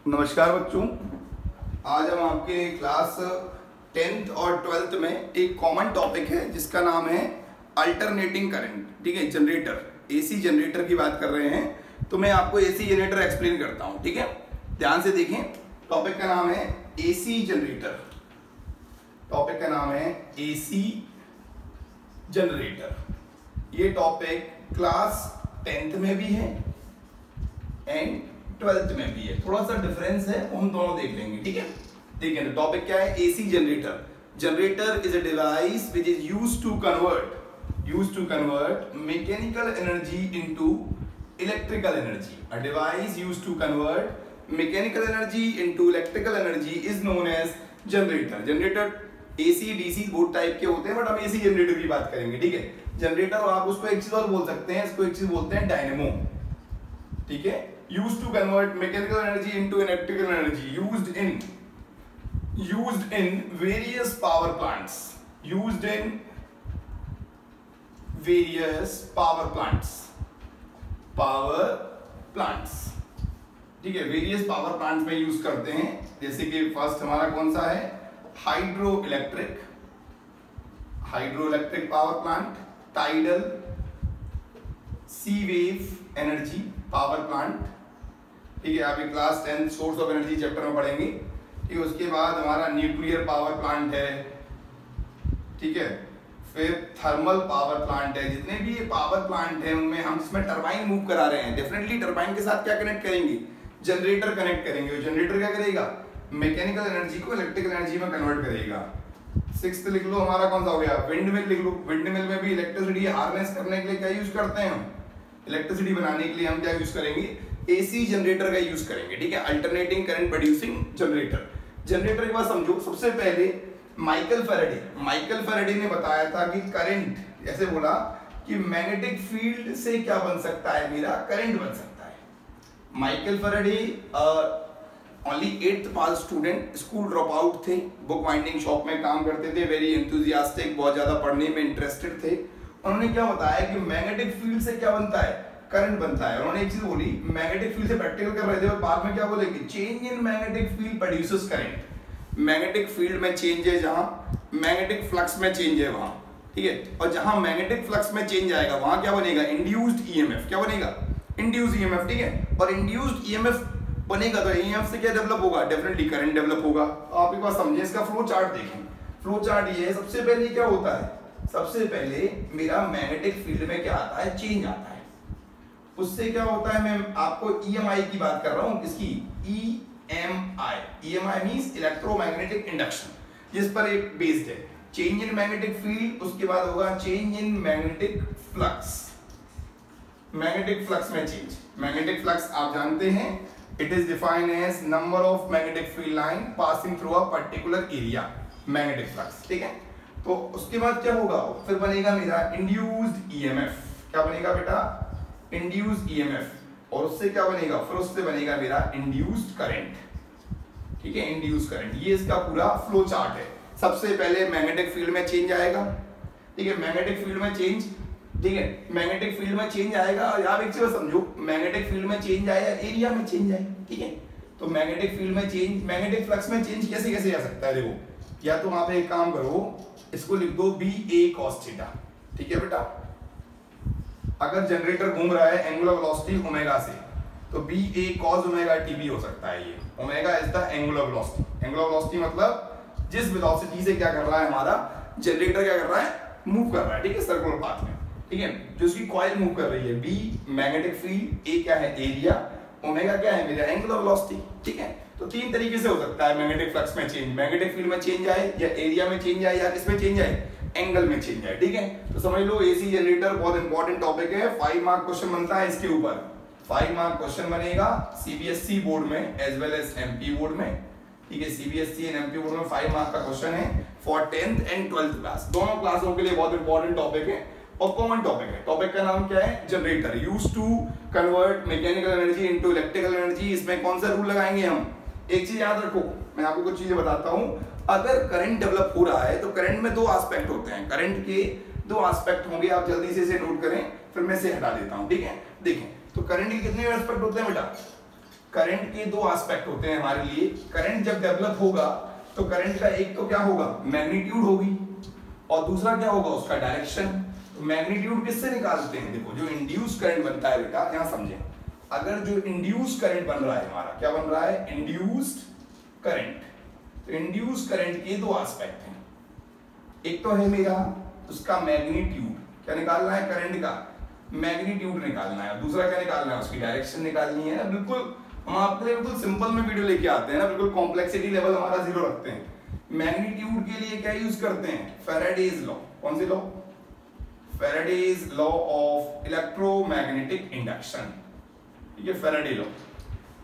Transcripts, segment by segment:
नमस्कार बच्चों, आज हम आपके क्लास 10th और 12th में एक कॉमन टॉपिक है जिसका नाम है अल्टरनेटिंग करंट। ठीक है, जनरेटर, एसी जनरेटर की बात कर रहे हैं। तो मैं आपको एसी जनरेटर एक्सप्लेन करता हूं। ठीक है, ध्यान से देखें। टॉपिक का नाम है एसी जनरेटर। टॉपिक का नाम है एसी जनरेटर। ये टॉपिक क्लास 10th में भी है एंड 12th में भी है। थोड़ा सा डिफरेंस है, हम दोनों देख लेंगे। ठीक है, देखिए तो टॉपिक क्या है, AC generator. Generator is a device which is used to convert mechanical energy into electrical energy. A device used to convert mechanical energy into electrical energy is known as generator. Generator AC DC both type के होते हैं, but हम AC generator की बात करेंगे। ठीक है, generator, और आप उसको एक चीज और बोल सकते हैं, इसको एक चीज बोलते हैं डायनेमो। ठीक है, used to convert mechanical energy into electrical energy, used in various power plants, ठीक है, वेरियस पावर प्लांट्स में यूज करते हैं। जैसे कि फर्स्ट हमारा कौन सा है, hydro electric power plant, tidal, sea wave energy power plant. ठीक है, अभी class 10 source of energy chapter में पढ़ेंगे। ठीक है, उसके बाद हमारा न्यूक्लियर पावर प्लांट है। ठीक है, फिर थर्मल पावर प्लांट है। जितने भी ये पावर प्लांट है उनमें हम जिसमें टरबाइन मूव करा रहे हैं, डेफिनेटली टरबाइन के साथ क्या कनेक्ट करेंगे, जनरेटर कनेक्ट करेंगे। जनरेटर क्या करेगा, मैकेनिकल एनर्जी को इलेक्ट्रिकल एनर्जी में कन्वर्ट करेगा। 6th लिख लो, हमारा कौन सा हो गया, विंड मिल लिख लो। विंड मिल में भी इलेक्ट्रिसिटी हार्नेस करने के लिए क्या यूज करते हैं हम, इलेक्ट्रिसिटी बनाने के लिए हम क्या यूज करेंगे, एसी जनरेटर का यूज करेंगे। ठीक है, alternating current producing generator. Generator की बात समझो। सबसे पहले माइकल फैराडे ने बताया था कि करंट, ऐसे बोला कि मैग्नेटिक फील्ड से क्या बन सकता है, मेरा करंट बन सकता है। माइकल फैराडे ओनली 8th पास स्टूडेंट, स्कूल ड्रॉप आउट थे, बुक बाइंडिंग शॉप में काम करते थे, वेरी एंथुसियास्टिक, बहुत ज्यादा पढ़ने में इंटरेस्टेड थे। उन्होंने क्या बताया कि मैग्नेटिक फील्ड से क्या बनता है, करंट बनता है। उन्होंने एक चीज बोली, मैग्नेटिक फील्ड से प्रैक्टिकल कर रहे थे और बाद में क्या बोलेंगे, change in magnetic field produces current. Magnetic field में चेंज है जहां, मैग्नेटिक फ्लक्स में चेंज है वहां। ठीक है, और जहां मैग्नेटिक फ्लक्स में चेंज आएगा वहां क्या बनेगा, इंड्यूस्ड ईएमएफ। क्या बनेगा, इंड्यूस्ड ईएमएफ। ठीक है, और इंड्यूस्ड ईएमएफ बनेगा तो ईएमएफ से क्या डेवलप होगा, डेफिनेटली करंट डेवलप होगा। आप एक बार समझें, इसका फ्लो चार्ट देखें। फ्लो चार्ट ये है, सबसे पहले क्या होता है, सबसे पहले मेरा मैग्नेटिक फील्ड में क्या आता है, चेंज आता है। उससे क्या होता है, मैं आपको ईएमआई की बात कर रहा हूं, किसकी, ईएमआई मींस इलेक्ट्रोमैग्नेटिक इंडक्शन, जिस पर एक बेस्ड है। चेंज इन मैग्नेटिक फील्ड, उसके बाद होगा change in magnetic flux. Magnetic flux में चेंज। मैग्नेटिक फ्लक्स आप जानते हैं, it is defined as number of magnetic field line passing through a particular area, magnetic flux. ठीक है, तो उसके बाद क्या होगा, फिर बनेगा मेरा इंड्यूस्ड ईएमएफ। क्या बनेगा बेटा, इंड्यूस्ड ईएमएफ। और उससे क्या बनेगा, फिर उससे बनेगा मेरा इंड्यूस्ड करंट। ठीक है, इंड्यूस्ड करंट, ये इसका पूरा फ्लो चार्ट है। सबसे पहले मैग्नेटिक फील्ड में चेंज आएगा। ठीक है, मैग्नेटिक फील्ड में चेंज, ठीक है, मैग्नेटिक फील्ड में चेंज आएगा। आप एक चीज समझो, मैग्नेटिक फील्ड में चेंज आया, एरिया में चेंज आए। ठीक है, तो मैग्नेटिक फील्ड में चेंज, मैग्नेटिक फ्लक्स में चेंज कैसे कैसे आ सकता है, देखो, या तो आप एक काम करो, इसको लिख दो बी ए कॉस थीटा। ठीक है बेटा, अगर जनरेटर घूम रहा है एंगुलर वेलोसिटी ओमेगा से, तो बी ए कॉस ओमेगा टी भी हो सकता है। ये omega is the angular velocity. Angular velocity मतलब जिस वेलोसिटी से क्या कर रहा है हमारा जनरेटर, क्या कर रहा है, मूव कर रहा है। ठीक है, सर्कुलर पाथ में। ठीक है, जो उसकी कॉइल मूव कर रही है। बी मैग्नेटिक फील्ड, ए क्या है, एरिया, ओमेगा क्या है, मेरा एंगुलर वेलोसिटी। ठीक है, तो 3 तरीके से हो सकता है मैग्नेटिक फ्लक्स में चेंज, मैग्नेटिक फील्ड में चेंज आए, या एरिया में चेंज आए, या किसमें चेंज आए, एंगल में चेंज आए। ठीक है, तो समझ लो एसी जनरेटर बहुत इंपॉर्टेंट टॉपिक है। 5 मार्क क्वेश्चन बनता है इसके ऊपर। 5 मार्क क्वेश्चन बनेगा सीबीएसई बोर्ड में as well as MP board में। ठीक है, सीबीएसई एंड एमपी बोर्ड में 5 मार्क का क्वेश्चन है for 10th and 12th class. दोनों क्लासों के लिए बहुत इंपॉर्टेंट टॉपिक है और कॉमन टॉपिक है। टॉपिक का नाम क्या है, generator, used to convert mechanical energy into electrical energy. इसमें कौन सा रूल लगाएंगे हम, एक चीज याद रखो, मैं आपको कुछ चीजें बताता हूं। अगर करंट डेवलप हो रहा है तो करंट में 2 एस्पेक्ट होते हैं, करंट के 2 एस्पेक्ट होंगे, आप जल्दी से इसे नोट करें, फिर मैं इसे हटा देता हूं। ठीक है, देखें तो करंट के कितने एस्पेक्ट होते हैं बेटा, करंट के दो एस्पेक्ट होते हैं हमारे लिए। करंट जब डेवलप होगा तो करंट का एक तो क्या होगा, मैग्नीट्यूड होगी, और दूसरा क्या होगा, उसका डायरेक्शन। तो मैग्नीट्यूड किससे निकालते हैं, देखो जो इंड्यूस करंट बनता है बेटा, यहां समझें, अगर जो इंड्यूस करंट बन रहा है हमारा, क्या बन रहा है, इंड्यूस्ड करंट। तो इंड्यूस करंट के दो एस्पेक्ट हैं, एक तो है मेरा उसका मैग्नीट्यूड, क्या निकालना है, करंट का मैग्नीट्यूड निकालना है, दूसरा क्या निकालना है, उसकी डायरेक्शन निकालनी है। बिल्कुल हम आपके लिए बिल्कुल सिंपल में वीडियो लेके आते हैं ना, बिल्कुल कॉम्प्लेक्सिटी लेवल हमारा 0 रखते हैं। मैग्नीट्यूड के लिए क्या यूज करते हैं, फैराडेज लॉ। कौन सी law, Faraday's law of electromagnetic induction, ठीक है, फैराडे लॉ।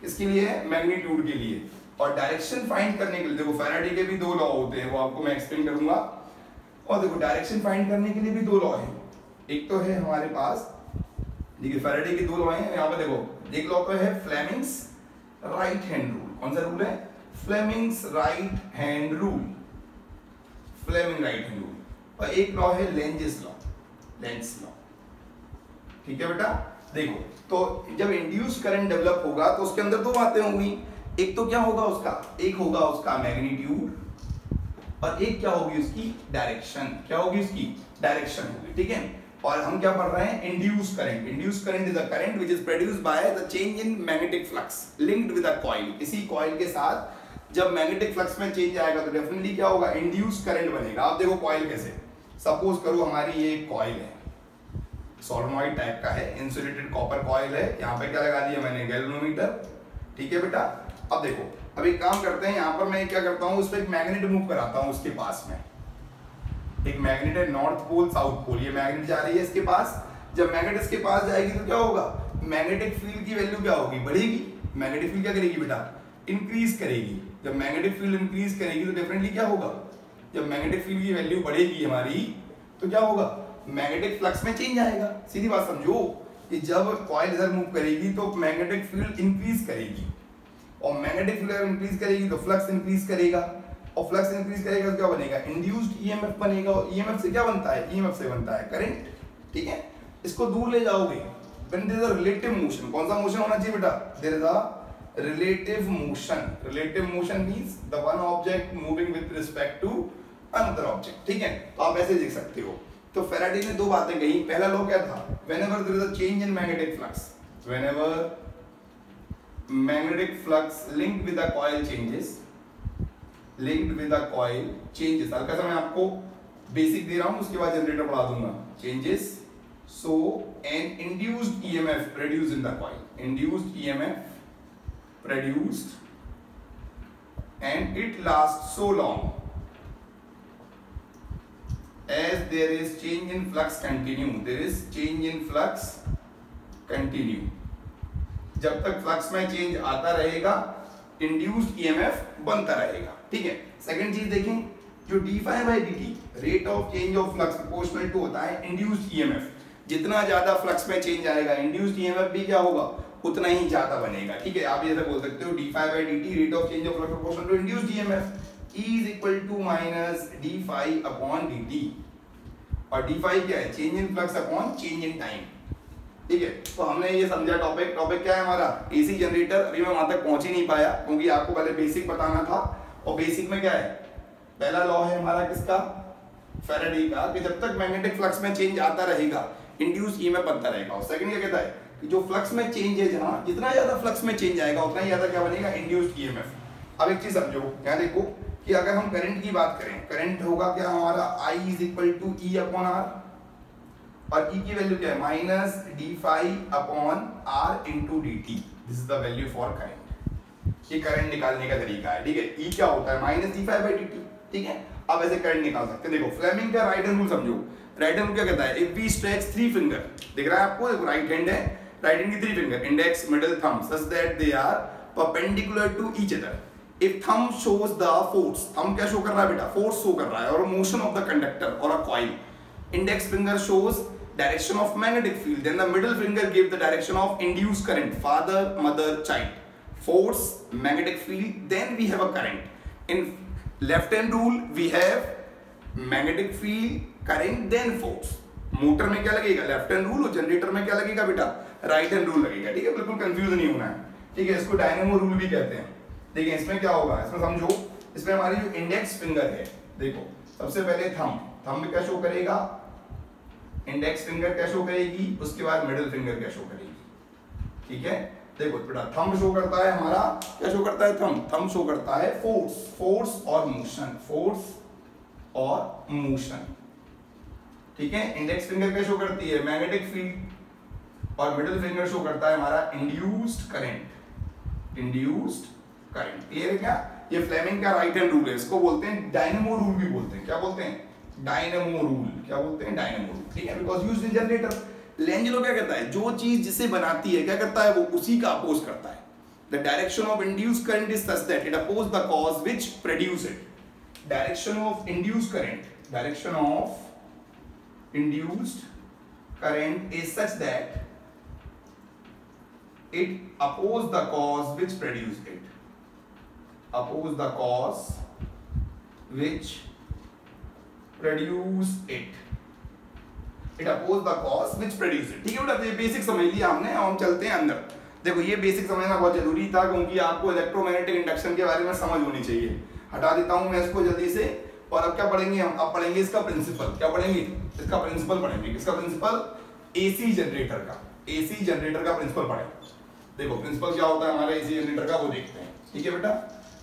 इसके लिए मैग्नीट्यूड के लिए, और डायरेक्शन फाइंड करने के लिए देखो फैराडे के भी दो लॉ होते हैं, वो आपको मैं एक्सप्लेन करूंगा। और देखो डायरेक्शन फाइंड करने के लिए भी दो लॉ है, एक तो है हमारे पास, देखिए फैराडे की दो लॉ है यहाँ पर, देखो एक लॉ तो है फ्लेमिंग्स राइट हैंड रूल। कौन सा रूल है, Fleming's right hand rule, Fleming right hand rule. और एक लॉ है लेंजेस लॉ, लेंज लॉ, ठीक है बेटा। देखो तो जब इंड्यूस करंट डेवलप होगा तो उसके अंदर दो बातें होंगी, एक तो क्या होगा उसका, एक होगा उसका मैग्नीट्यूड, और एक क्या होगी उसकी डायरेक्शन, क्या होगी उसकी डायरेक्शन होगी, ठीक है। और हम क्या पढ़ रहे हैं, induce current. Induce current is a current which is produced by the change in magnetic flux linked with a coil. इसी कॉइल के साथ जब मैग्नेटिक फ्लक्स में चेंज आएगा तो डेफिनेटली क्या होगा, इंड्यूस करंट बनेगा। आप देखो कॉइल कैसे, सपोज करो हमारी ये कॉइल है, सोलेनॉइड टाइप का है, इंसुलेटेड कॉपर कॉइल है, यहाँ पे क्या लगा दिया मैंने, गैल्वेनोमीटर, ठीक है बेटा। अब देखो अब एक काम करते हैं, यहाँ पर मैं क्या करता हूँ, उस पर एक मैग्नेट मूव कराता हूँ उसके पास में, एक मैग्नेट है नॉर्थ पोल साउथ पोल, ये मैग्नेट जा रही है इसके पास। जब मैग्नेट इसके पास जाएगी तो क्या होगा, मैग्नेटिक फील्ड की वैल्यू क्या होगी, बढ़ेगी। मैग्नेटिक फील्ड क्या करेगी बेटा, इंक्रीज करेगी। जब मैग्नेटिक फील्ड इंक्रीज करेगी तो डेफिनेटली क्या होगा, जब मैग्नेटिक फील्ड की वैल्यू बढ़ेगी हमारी तो क्या होगा, मैग्नेटिक फ्लक्स में चेंज आएगा। सीधी बात समझो कि जब कॉइल इधर मूव करेगी तो मैग्नेटिक फील्ड इंक्रीज करेगी, और मैग्नेटिक फील्ड इंक्रीज करेगी तो फ्लक्स इंक्रीज करेगा, और फ्लक्स इंक्रीज करेगा तो क्या बनेगा, इंड्यूस्ड ईएमएफ बनेगा। और ईएमएफ से क्या बनता है, ईएमएफ से बनता है करंट, ठीक है। इसको दूर ले जाओगे, when there is a relative motion, कौन सा मोशन होना चाहिए बेटा, there is a relative motion. Relative motion means the one object moving with respect to another object, ठीक है। तो आप ऐसे देख सकते हो। तो फैराडे ने दो बातें कही, पहला लॉ क्या था, whenever there is a change in magnetic flux, whenever magnetic flux linked with the coil changes, linked with the coil changes, हल्का सा मैं आपको बेसिक दे रहा हूं, उसके बाद जनरेटर पढ़ा दूंगा, changes, so an induced EMF produced in the coil, induced EMF produced, and it lasts so long as there is change in flux continue, there is change in flux continue, जब तक flux में change आता रहेगा induced EMF बनता रहेगा, ठीक है। Second चीज देखें, जो d∅dt rate of change of flux proportional to होता है इंड्यूस्ड ईएमएफ। जितना ज्यादा फ्लक्स में चेंज आएगा इंड्यूस्ड ईएमएफ भी क्या होगा, उतना ही ज्यादा बनेगा, ठीक है। आप ये ऐसा बोल सकते हो d∅dt rate of change of flux proportional to induced EMF is equal to minus d∅/dt, और d∅ क्या है, change in flux upon change in time, ठीक है। तो हमने ये समझा टॉपिक। टॉपिक क्या है हमारा, एसी जनरेटर। अभी मैं वहां तक पहुंच ही नहीं पाया क्योंकि आपको पहले बेसिक बताना था, और बेसिक में क्या है, पहला लॉ है हमारा किसका, फैराडे का, कि जब तक मैग्नेटिक फ्लक्स में चेंज आता रहेगा इंड्यूस ईएमएफ बनता रहेगा। और सेकंड क्या कहता है कि जो फ्लक्स में चेंज है, जहां जितना ज्यादा फ्लक्स में चेंज आएगा उतना ही ज्यादा क्या बनेगा, इंड्यूस्ड ईएमएफ। अब एक चीज समझो, यहाँ देखो कि अगर हम करंट की बात करें, करंट होगा क्या हमारा, I is equal to E/R, और E की वैल्यू क्या है, minus d∅/R into dt। This is the value for current. ये करंट निकालने का तरीका है, ठीक है। E क्या होता है, माइनस d∅/dt, ठीक है। अब ऐसे करंट निकाल सकते हैं। देखो फ्लेमिंग का राइट हैंड रूल समझो। राइट हैंड रूल क्या कहता है, if we stretch three finger, दिख रहा है आपको, राइट हैंड है, राइट हैंड की three finger, index middle thumb, such that they are perpendicular to each other. If thumb shows the force, thumb क्या शो कर रहा है बेटा, फोर्स शो कर रहा है, और मोशन ऑफ द कंडक्टर और a coil. Index finger shows direction of magnetic field, then the middle finger gives the direction of induced current, father, mother, child. Force, magnetic field, then we have a current. In left hand rule we have magnetic field, current, then force. Motor में क्या लगेगा, left hand rule, और generator में क्या लगेगा बेटा, right hand rule लगेगा, ठीक है। बिल्कुल कंफ्यूज नहीं होना है। ठीक है, इसको डायनेमो रूल भी कहते हैं। देखिए इसमें क्या होगा, इसमें समझो, इसमें हमारी जो इंडेक्स फिंगर है, देखो सबसे पहले थंब क्या शो करेगा, इंडेक्स फिंगर क्या शो करेगी, उसके बाद मिडिल फिंगर क्या शो करेगी। ठीक है, देखो बेटा थंब शो करता है हमारा, क्या शो करता है, थंब शो करता है फोर्स और मोशन। ठीक है, इंडेक्स फिंगर क्या शो करती है, मैग्नेटिक फील्ड, और मिडिल फिंगर शो करता है हमारा इंड्यूस्ड करंट। क्लियर है क्या? ये फ्लेमिंग का राइट हैंड रूल है, इसको बोलते हैं डायनेमो रूल भी बोलते हैं। क्या बोलते हैं, डायनेमो रूल। क्या बोलते हैं, डायनेमो रूल। ठीक है, बिकॉज यूज्ड इन जनरेटर। लेंजेलो क्या कहता है, जो चीज जिसे बनाती है क्या करता है, वो उसी का अपोज करता है। The direction of induced current is such that it oppose the cause which produce it. Direction of induced current is such that it oppose the cause which produced it. Oppose the cause which produced it. It oppose the cause which produced it. ठीक है बेटा, ये basic समझ लिया हमने। अब हम चलते हैं अंदर। देखो ये बेसिक समझना बहुत जरूरी था, क्योंकि आपको इलेक्ट्रोमैग्नेटिक इंडक्शन के बारे में समझ होनी चाहिए। हटा देता हूं मैं इसको जल्दी से। और अब क्या पढ़ेंगे हम, अब पढ़ेंगे इसका प्रिंसिपल। क्या पढ़ेंगे, इसका प्रिंसिपल पढ़ेंगे। किसका प्रिंसिपल, एसी जनरेटर का। एसी जनरेटर का प्रिंसिपल पढ़ेंगे। देखो प्रिंसिपल क्या होता है हमारे एसी जनरेटर का, वो देखते हैं। ठीक है बेटा,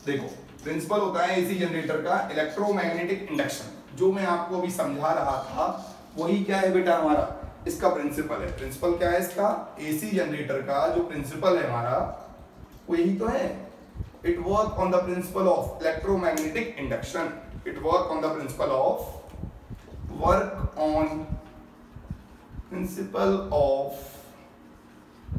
देखो प्रिंसिपल होता है एसी जनरेटर का इलेक्ट्रोमैग्नेटिक इंडक्शन। जो मैं आपको अभी समझा रहा था वही क्या है बेटा, हमारा इसका प्रिंसिपल है। प्रिंसिपल क्या है इसका, एसी जनरेटर का जो प्रिंसिपल है हमारा वो यही तो है। It work on the principle of electromagnetic induction. It work on the principle of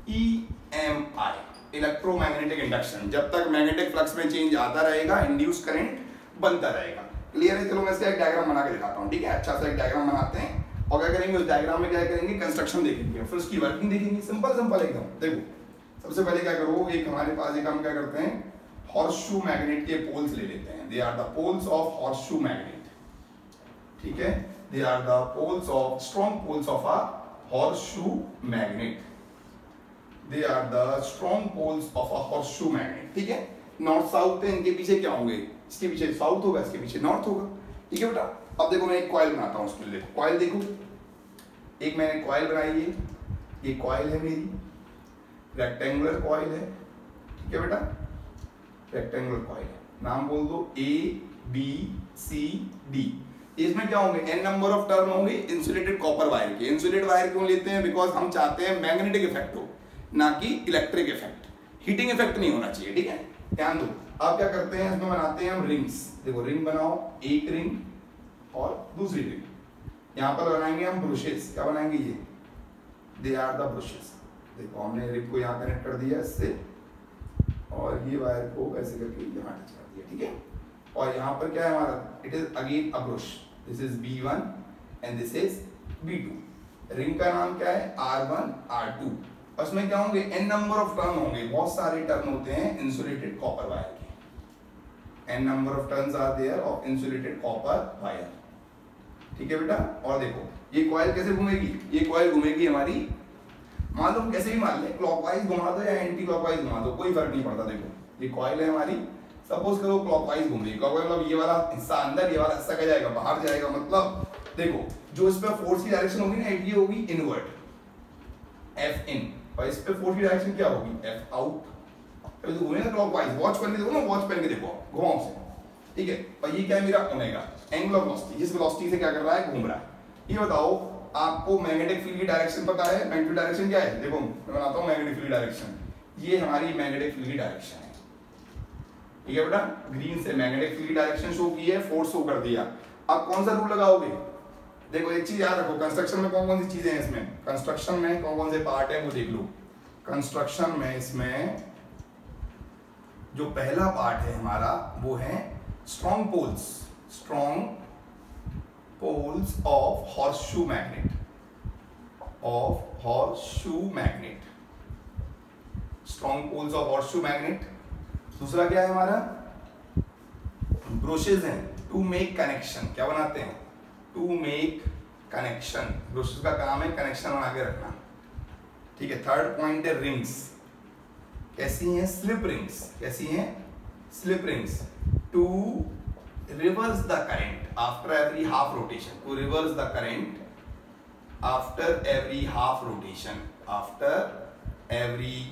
EMI, electromagnetic induction. जब तक मैग्नेटिक फ्लक्स में चेंज आता रहेगा, इंड्यूस करंट बनता रहेगा। क्लियर है? चलो मैं इसका एक डायग्राम बना के दिखाता हूँ। ठीक है, अच्छा सा एक डायग्राम बनाते हैं और क्या करेंगे, उस डायग्राम में क्या करेंगे, कंस्ट्रक्शन देखेंगे, फिर उसकी वर्किंग देखेंगे। सिंपल एकदम। देखो सबसे पहले क्या करो, एक हमारे पास एक हम क्या करते हैं, हॉर्सशू मैग्नेट के पोल्स ले लेते हैं। They are the poles of horseshoe magnet. ठीक है, they are the poles of strong poles of a horseshoe magnet. They are the strong poles of a horseshoe magnet. ठीक है, नॉर्थ साउथ है, इनके पीछे क्या होंगे, इसके पीछे साउथ होगा, इसके पीछे नॉर्थ होगा। ठीक है बेटा, अब देखो मैं एक कॉइल बनाता हूँ उसके लिए। कॉइल देखो, एक मैंने कॉइल बनाई है, ये कॉइल है मेरी, रेक्टेंगुलर कॉइल है। ठीक है बेटा, रेक्टेंगुलर कॉइल है, नाम बोल दो ABCD। इसमें क्या होंगे, n नंबर ऑफ टर्न होंगे इंसुलेटेड कॉपर वायर के। इंसुलेटेड वायर क्यों लेते हैं, बिकॉज हम चाहते हैं मैग्नेटिक इफेक्ट हो, ना कि इलेक्ट्रिक इफेक्ट। हीटिंग इफेक्ट नहीं होना चाहिए। ठीक है, ध्यान दो। अब क्या करते हैं, इसमें बनाते हैं हम रिंग्स। देखो रिंग बनाओ, एक रिंग और दूसरी रिंग। यहाँ पर बनाएंगे हम ब्रुशेस। क्या बनाएंगे, ये दे आर द ब्रुशेस। देखो हमने रिंग को यहाँ कनेक्ट कर दिया इससे, और ये वायर को ऐसे करके यहाँ टच कर दिया। ठीक है, और यहाँ पर क्या है हमारा, it is again a brush. This is B1 and this is B2। Ring का नाम क्या है, R1 R2। उसमें क्या होंगे, n नंबर ऑफ टर्न होंगे, बहुत सारे टर्न होते हैं इंसुलेटेड कॉपर वायर के। n number of turns are there of insulated copper wire. ठीक है बेटा, और देखो ये कॉइल कैसे घूमेगी, ये कॉइल घूमेगी हमारी, मान लो कैसे भी मान ले, क्लॉकवाइज घुमा दो या एंटी क्लॉकवाइज घुमा दो, कोई फर्क नहीं पड़ता। देखो ये कॉइल है हमारी, सपोज करो क्लॉकवाइज घूमेगी। क्लॉकवाइज मतलब ये वाला हिस्सा अंदर, ये वाला हिस्सा क्या जाएगा, बाहर जाएगा। मतलब देखो जो इस पे फोर्स की डायरेक्शन होगी ना, ये होगी इनवर्ट, F in, और इस पे फोर्स की डायरेक्शन क्या होगी, F out। तो घूमेगा क्लॉकवाइज। वॉच पहन के देखो ना, वॉच पहन के देखो, घुमाओ से। ठीक है, और ये क्या है मेरा ओमेगा, एंगुलर वेलोसिटी, जिस वेलोसिटी से क्या कर रहा है, घूम रहा है। ये बताओ आपको मैग्नेटिक फील्ड की डायरेक्शन पता है, मैग्नेटिक डायरेक्शन क्या है, देखो मैं बनाता हूँ मैग्नेटिक फील्ड डायरेक्शन। ये हमारी मैग्नेटिक फील्ड की डायरेक्शन है। ठीक है बेटा, ग्रीन से मैग्नेटिक फील्ड की डायरेक्शन शो की है, फोर्स शो कर दिया। अब कौन सा रूल लगाओगे, देखो एक चीज याद रखो, कंस्ट्रक्शन में कौन कौन सी चीजें हैं, इसमें कंस्ट्रक्शन में कौन कौन से पार्ट है वो देख लो। कंस्ट्रक्शन में इसमें जो पहला पार्ट है हमारा वो है strong poles. Strong poles of horseshoe magnet, strong poles of horseshoe magnet। दूसरा क्या है हमारा, ब्रोशेस हैं, टू मेक कनेक्शन। क्या बनाते हैं, टू मेक कनेक्शन। ब्रोशेस का काम है कनेक्शन बना के रखना। ठीक है, थर्ड पॉइंट है रिंग्स। कैसी हैं? Slip rings. कैसी हैं? Slip rings. To reverse the current after every half rotation. To reverse the current after every half rotation. After every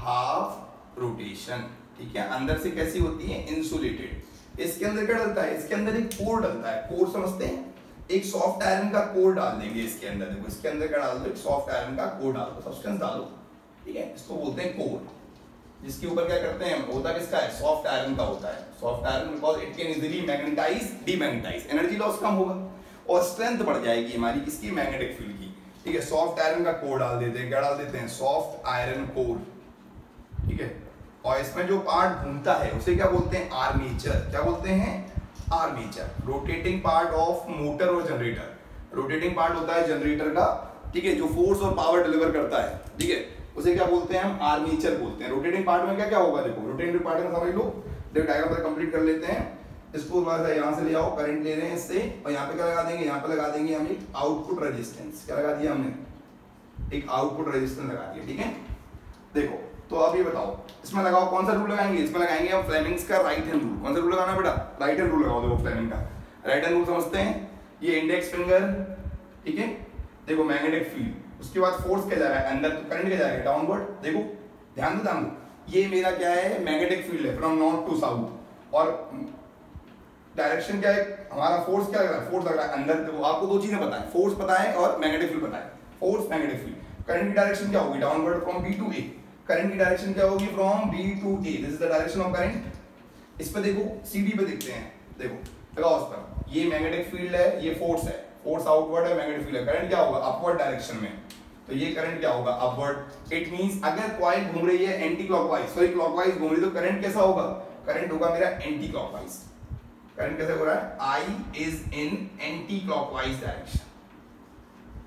half rotation. ठीक है, अंदर से कैसी होती है? इंसुलेटेड। इसके अंदर क्या डलता है? इसके अंदर एक कोर डलता है। कोर समझते हैं? एक सॉफ्ट आयरन का कोर डाल देंगे इसके अंदर। देखो इसके अंदर क्या डाल दो? एक सॉफ्ट आयरन का कोर डाल दो, सब्सटेंस डालो। ठीक है, इसको बोलते हैं कोर। जिसके ऊपर क्या करते हैं? होता किसका है? सॉफ्ट आयरन का होता है। Soft iron because it can easily magnetise, demagnetise. Energy loss कम होगा और स्ट्रेंथ बढ़ जाएगी हमारी किसकी? मैग्नेटिक फील्ड की। ठीक है, सॉफ्ट आयरन का कोर डाल देते हैं। क्या डाल देते हैं? Soft iron core. ठीक है, और इसमें जो पार्ट घूमता है उसे क्या बोलते हैं? आर्मेचर। क्या बोलते हैं? Armature. Rotating part of motor और जनरेटर। रोटेटिंग पार्ट होता है जनरेटर का। ठीक है, जो फोर्स और पावर डिलीवर करता है। ठीक है, उसे क्या बोलते हैं? हम आर्मेचर बोलते हैं। रोटेटिंग पार्ट में क्या क्या होगा? देखो रोटेटिंग पार्ट में समझ लो। देखो डायग्राम कंप्लीट कर लेते हैं। इसको यहाँ से ले आओ, करंट ले रहे हैं इससे, और यहाँ पे क्या लगा देंगे? यहाँ पे लगा देंगे हम एक आउटपुट रेजिस्टेंस। क्या लगा दिया हमने? एक आउटपुट रेजिस्टेंस लगा दिया। ठीक है, देखो तो अब ये बताओ इसमें लगाओ कौन सा रूल लगाएंगे? इसमें लगाएंगे हम फ्लेमिंग्स का राइट हैंड रूल। कौन सा रूल लगाना बेटा? राइट हैंड रूल लगाओ। देखो फ्लेमिंग का राइट हैंड रूल समझते हैं? ये इंडेक्स फिंगर। ठीक है, देखो मैग्नेटिक फील्ड, उसके बाद फोर्स क्या जा रहा है? अंदर तो करंट क्या जा रहा है? डाउनवर्ड। देखो ध्यान दो, ये मेरा क्या है? मैग्नेटिक फील्ड है फ्रॉम नॉर्थ टू साउथ। और डायरेक्शन क्या है हमारा? फोर्स क्या लग रहा है? फोर्स लग रहा है अंदर। देखो आपको दो चीजें पता है, फोर्स पता है और मैग्नेटिक फील्ड पता है। Force, magnetic field. करंट की डायरेक्शन क्या होगी? Downward from B to A. Current की डायरेक्शन क्या होगी? From B to A. This is the direction of current. इस पे देखो, सीडी पे दिखते हैं। देखो लगाओ उस पर। ये मैग्नेटिक फील्ड है, ये फोर्स है। फोर्स आउटवर्ड है, मैग्नेटिक फील्ड है। करंट क्या होगा? अपवर्ड डायरेक्शन में। तो ये करंट क्या होगा? अपवर्ड। इट मींस अगर कॉइल घूम रही है एंटी क्लॉकवाइज, सॉरी क्लॉकवाइज घूम रही है, तो करंट कैसा होगा? करंट होगा मेरा एंटी क्लॉकवाइज। करंट कैसे हो रहा है? I is in anti clockwise direction.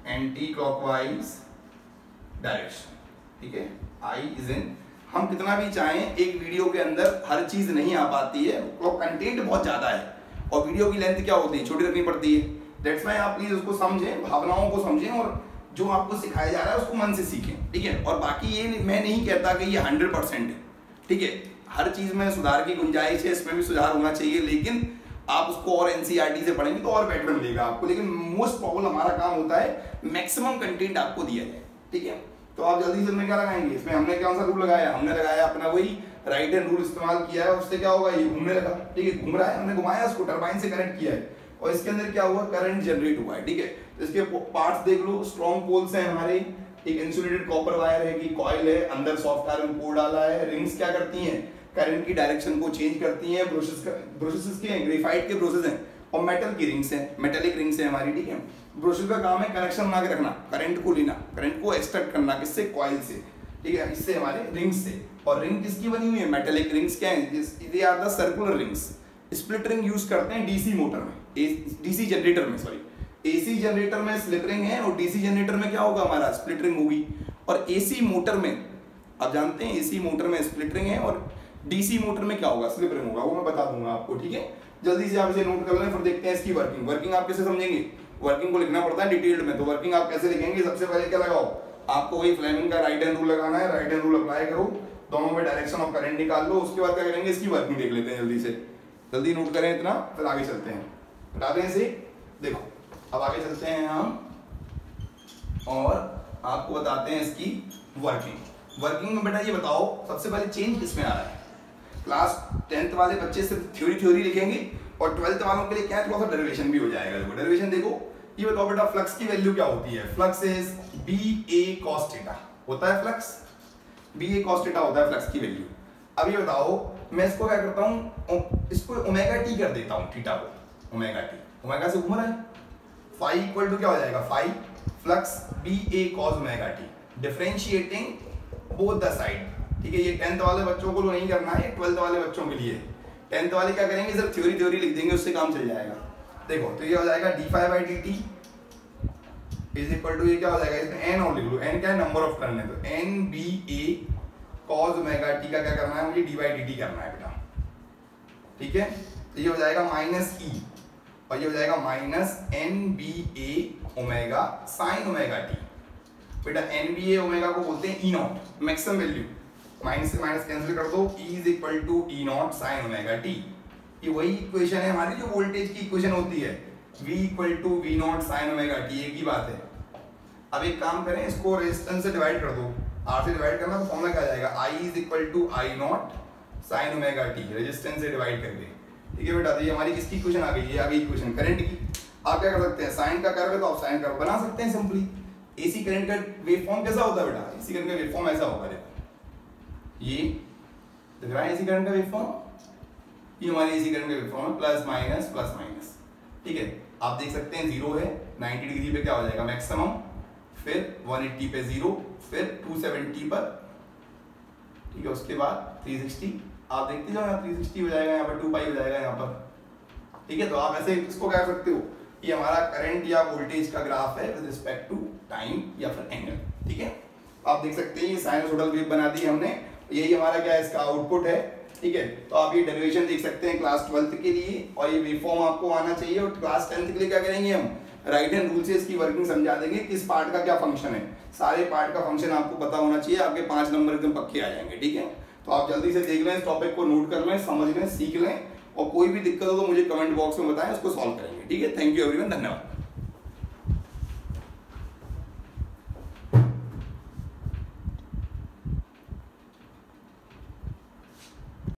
Anti clockwise direction. ठीक है, आई इज इन। हम कितना भी चाहें एक वीडियो के अंदर हर चीज नहीं आ पाती है, तो कंटेंट बहुत ज्यादा है और वीडियो की लेंथ क्या होती है? छोटी रखनी पड़ती है। दैट्स व्हाई आप प्लीज उसको समझें, भावनाओं को समझें और जो आपको सिखाया जा रहा है उसको मन से सीखें। ठीक है, और बाकी ये मैं नहीं कहता कि ये 100% है। ठीक है, हर चीज में सुधार की गुंजाइश है, इसमें भी सुधार होना चाहिए, लेकिन आप उसको और एनसीईआरटी से पढ़ेंगे तो और बेटर मिलेगा आपको। लेकिन मोस्ट प्रॉब्लम हमारा काम होता है मैक्सिमम कंटेंट आपको दिया जाए। ठीक है, तो आप जल्दी से क्या लगाएंगे? इसमें हमने कौन सा रूल लगाया? हमने लगाया अपना वही राइट हैंड रूल इस्तेमाल किया है। उससे क्या होगा? ये घूमने लगा। ठीक है, घूम रहा है, हमने घुमाया उसको, टरबाइन से कनेक्ट किया है और इसके अंदर क्या हुआ? करंट जनरेट हुआ है। ठीक है, तो इसके पार्ट्स देख लो। स्ट्रॉन्ग पोल्स हैं हमारे, एक इंसुलेटेड कॉपर वायर है, की कॉइल है, अंदर सॉफ्ट आयरन कोर डाला है। रिंग्स क्या करती हैं? करंट की डायरेक्शन को चेंज करती हैं। ब्रशेस के ग्रेफाइट के ब्रशेस हैं और मेटल की रिंग्स हैं, मेटेलिक रिंग्स हैं हमारी। ठीक है, ब्रशेस का काम है कनेक्शन बना के रखना, करंट को लेना, करंट को एक्सट्रैक्ट करना, किससे? कॉइल से। ठीक है, इससे हमारे रिंग्स से। और रिंग किसकी बनी हुई है? Metallic rings. क्या है? They are the circular rings. Split ring use करते हैं डीसी मोटर में, डीसी जनरेटर में, सॉरी एसी जनरेटर में स्लिप रिंग है और डीसी जनरेटर में क्या होगा? हमारा स्प्लिट रिंग होगी। और एसी मोटर में आप जानते हैं एसी मोटर में स्प्लिट रिंग है और डीसी मोटर में क्या होगा? स्लिप रिंग होगा। वो मैं बता दूंगा आपको। ठीक है, जल्दी से आप इसे नोट कर लें, फिर देखते हैं इसकी वर्किंग। वर्किंग आप कैसे समझेंगे? वर्किंग को लिखना पड़ता है डिटेल्ड में, तो वर्किंग आप कैसे लिखेंगे? सबसे पहले क्या लगाओ? आपको वही फ्लेमिंग का राइट हैंड रूल लगाना है। राइट हैंड रूल अप्लाई करो, दोनों में डायरेक्शन ऑफ करंट निकाल लो। उसके बाद क्या करेंगे? इसकी वर्किंग देख लेते हैं जल्दी से। जल्दी नोट करें इतना, फिर आगे चलते हैं। हटा दें इसे। देखो अब आगे चलते हैं हम और आपको बताते हैं इसकी वर्किंग। वर्किंग में बेटा ये बताओ सबसे पहले चेंज किसमें आ रहा है? क्लास 10th वाले बच्चे सिर्फ थ्योरी लिखेंगे और 12th वालों के लिए क्या है? थोड़ा सा डेरिवेशन भी हो जाएगा। देखो डेरिवेशन देखो, ये बताओ बेटा फ्लक्स की वैल्यू क्या होती है? Flux is BA cos theta होता है। फ्लक्स BA cos थीटा होता है फ्लक्स की वैल्यू। अब ये बताओ मैं इसको क्या करता हूँ? इसको ओमेगा टी कर देता हूँ, थीटा को ओमेगा टी। ओमेगा से घूम रहा है, फाई इक्वल टू क्या हो जाएगा? Phi flux BA cos omega t, differentiating both the side. ठीक है, ये 10th वाले बच्चों को नहीं करना है, 12th वाले बच्चों के लिए। 10th वाले क्या करेंगे? सिर्फ थ्योरी लिख देंगे, उससे काम चल जाएगा। देखो तो ये हो जाएगा d∅dt इज इक्वल टू, ये क्या हो जाएगा? इसमें n और लिख लो। n क्या है? नंबर ऑफ टर्न है, तो NBA cos ओमेगा टी का क्या करना है? मुझे d/dt करना है बेटा। ठीक है, तो ये हो जाएगा -e और ये हो जाएगा -NBA omega sin omega t. बेटा NBA ओमेगा को बोलते हैं E0 मैक्सिमम वैल्यू, माइनस से माइनस कैंसिल कर दो, E is equal to E naught sine omega t. ये वही इक्वेशन है हमारी जो वोल्टेज की इक्वेशन होती है, V equal to V naught sine omega t, एक ही बात है। अब एक काम करें, इसको रेजिस्टेंस से डिवाइड कर दो, R से डिवाइड करना तो फॉर्मूला क्या आ जाएगा, I is equal to I naught sine omega t, resistance से डिवाइड करके। ठीक है बेटा, तो ये हमारी किसकी इक्वेशन आ गई, ये आ गई इक्वेशन करंट की। आप क्या कर सकते हैं, साइन का कर्व है तो आप साइन कर्व बना सकते हैं सिंपली। एसी करंट का वेवफॉर्म कैसा होता है बेटा, एसी करंट का वेवफॉर्म ऐसा होगा, देखो ये दिख रहा है एसी करंट का वेवफॉर्म, ये हमारी एसी करंट का वेवफॉर्म है, प्लस माइनस। ठीक है, आप देख सकते हैं 0 है, 90 डिग्री पे क्या हो जाएगा मैक्सिमम, फिर 180 पे 0, फिर 270 पर, ठीक है, उसके बाद 360, आप देखते जाओ यहाँ 360 हो जाएगा, यहाँ पर 2 पाई हो जाएगा यहाँ पर। ठीक है, तो आप ऐसे इसको क्या कर सकते हो, ये हमारा करंट या वोल्टेज का ग्राफ है विद रिस्पेक्ट टू टाइम या फिर एंगल। ठीक है, आप देख सकते हैं ये साइनसोइडल वेव बना दी हमने, यही हमारा क्या है, इसका आउटपुट है। ठीक है, तो आप ये डेरिवेशन देख सकते हैं क्लास 12th के लिए, और ये वेवफॉर्म आपको आना चाहिए। और क्लास 10th के लिए क्या करेंगे हम, राइट हैंड रूल से इसकी वर्किंग समझा देंगे, किस पार्ट का क्या फंक्शन है, सारे पार्ट का फंक्शन आपको पता होना चाहिए, आपके 5 नंबर एकदम पक्के आ जाएंगे। ठीक है, तो आप जल्दी से देख लें, इस टॉपिक को नोट कर लें, समझ लें, सीख लें, और कोई भी दिक्कत हो तो मुझे कमेंट बॉक्स में बताएं, उसको सॉल्व करेंगे। ठीक है, थैंक यू एवरीवन, धन्यवाद।